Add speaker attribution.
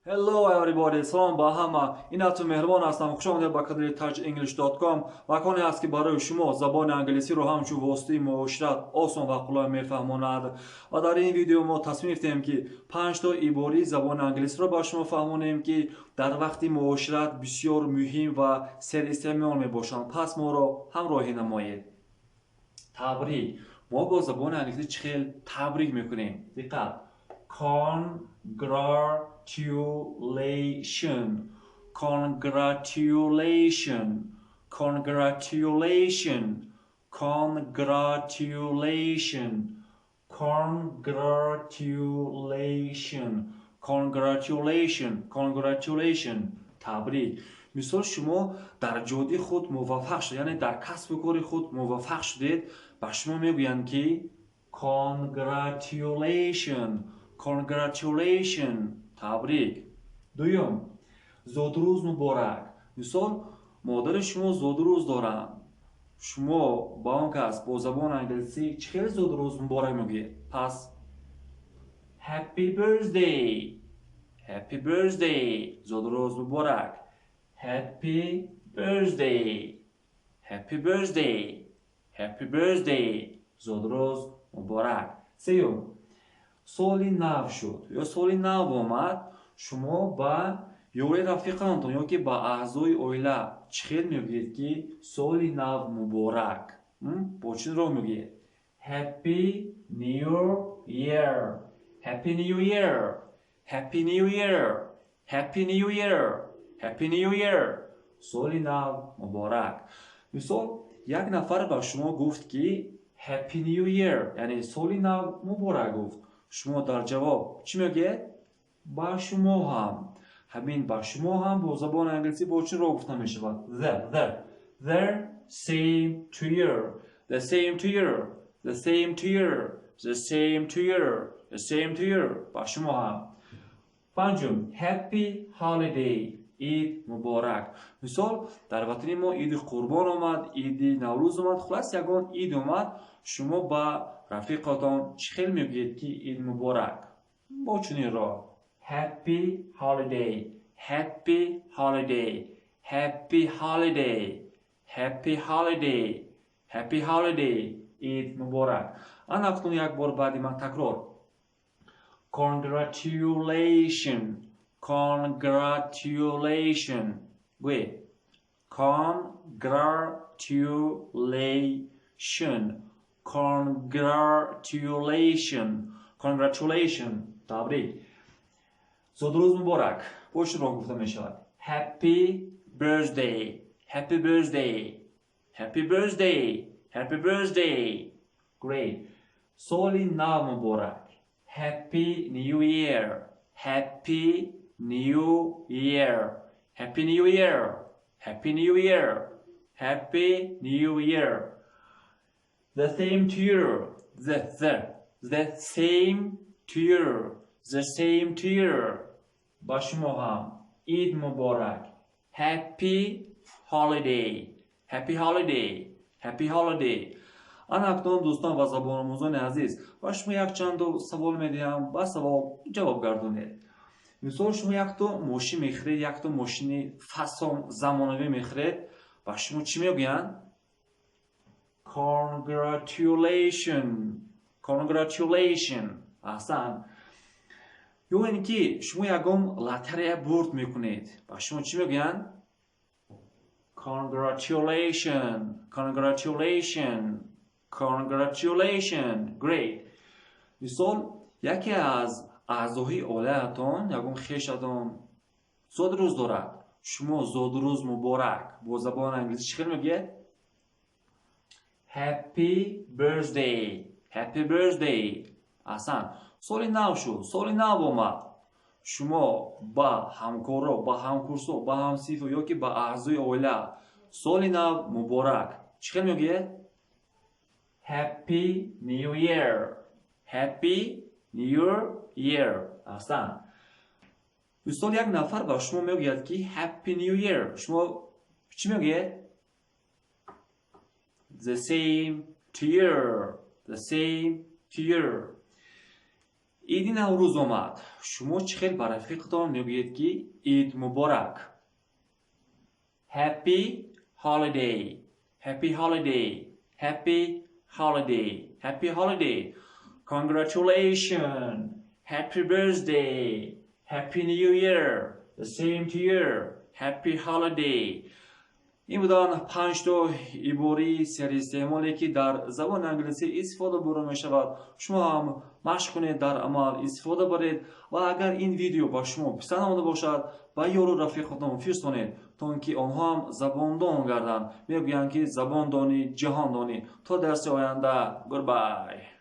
Speaker 1: Hello everybody, салом ба ҳама. Инатон меҳрубон ҳастам. Хуш омадед ба канали touchenglish.com. Маконе аст ки барои шумо забони англисиро ҳамчун воситаи муошират осон ва қулай мефаҳмонад. Ва дар ин видео мо тасмим гирифтем ки 5 то ибораи забони англисиро ба шумо фаҳмонем ки дар вақти муошират бисёр муҳим ва серистеъмол мебошанд. Пас моро ҳамроҳӣ намоед. Табрик. Мо бо забони англисӣ чӣ хел табрик мекунем? Диққат. Congratulation, congratulation, congratulation, congratulation, congratulation, congratulation, congratulation. Табрик. Мисол шумо дар ҷоди худ муваффақ шуд, яъне дар касбу кори худ муваффақ шудед, ба шумо мегӯянд ки congratulation, congratulation. Табрик. Дуюм, зодурӯз муборак. Мисол модари шумо зодурӯз доранд. Шумо ба он кас бо забони англисӣ чӣ хел зодурӯз муборак мегӯед? Пас happy birthday, happy birthday, зодурӯз муборак. Happy birthday, happy birthday, happy birthday, зодурӯз муборак. Сеюм, соли нав шуд ё соли нав омад, шумо ба ёри рафиқатон ёки ба аъзои оила чӣ хел мегӯед ки соли нав муборак? Бо чӣ роҳ мегӯед? Happy New Year, Happy New Year, Happy New Year, Happy New Year, Happy New Year. Соли нав муборак. Мисол як нафар ба шумо гуфт ки Happy New Year, яъне соли нав муборак гуфт. шумо дар ҷавоб чӣ мегӯед? Ба шумо ҳам. ҳамин ба шумо ҳам бо забони англисӣ бо чӣ роҳ гуфта мешавад? The same to you, the same to you, the same to you, the same to you, the same to you. Ба шумо ҳам. панҷум, happy holiday, ид муборак. мисол дар ватани мо иди қурбон омад, иди наврӯз омад, хулас ягон ид омад, шумо ба рафиқатон чӣ хел мегӯед ки ид муборак? Бо чунин роҳ. Happy holiday, happy holiday, happy holiday, happy holiday, happy holiday, ид муборак. ана акнун як бор баъди ман такрор. Congratulation, congratulation. Гӯед. Congratulation, congratulation, congratulation. Табрик. зодурӯз муборак. бо чӣ роҳ гуфта мешавад? Happy birthday, happy birthday, happy birthday, happy birthday. Great. соли нав муборак. Happy New Year, Happy New Year, Happy New Year, Happy New Year, Happy New Year. The same to you, the same to you, the same to you. Ба шумо ҳам. Ид муборак. Happy holiday, happy holiday, happy holiday. ана акнун дӯстон ва забономӯзони азиз, ба шумо якчанду савол медиҳам, ба савол ҷавоб гардонед. мисол шумо якто мошин мехӯред, якто мошини фасон замонавӣ мехӯред, ба шумо чӣ мегӯянд? Congratulation, congratulation. аҳсан. ё ин ки шумо ягон лотарея бурд мекунед, ба шумо чӣ мегӯянд? Congratulation, congratulation, congratulation. Great. мисол яке аз аъзои оилаатон, ягон хешатон зодурӯз дорад, шумо зодурӯз муборак бо забони англисӣ чӣ хел мегӯед? Happy birthday, happy birthday. аҳсан. соли нав шуд, соли нав омад, шумо ба ҳамкоро, ба ҳамкурсо, ба ҳамсинфо ёки ба аъзои оила соли нав муборак чӣ хел мегӯед? Happy New Year, Happy New Year. аҳсан. мисол як нафар ба шумо мегӯяд ки Happy New Year, шумо чӣ мегӯед? The same to you, the same to you. ایدی نوروز آمد. شما چه خیلی برای رفیقتان میگویید که عید مبارک. Happy holiday. Happy holiday. Happy holiday. Happy holiday. Congratulations. Happy birthday. Happy New Year. The same to you. Happy holiday. این بودن 5 تا عباره سریستعمالی که در زبان انگلیسی استفاده برده می شود. شما هم مشق کنید، در عمل استفاده برید و اگر این ویدیو با شما پسند آمده باشد با یارو رفیقتان فرستانید تا اینکه آنها هم زبان دان گردند. میگویند که زبان دانی جهان دانی. تا درس آینده. گودبای.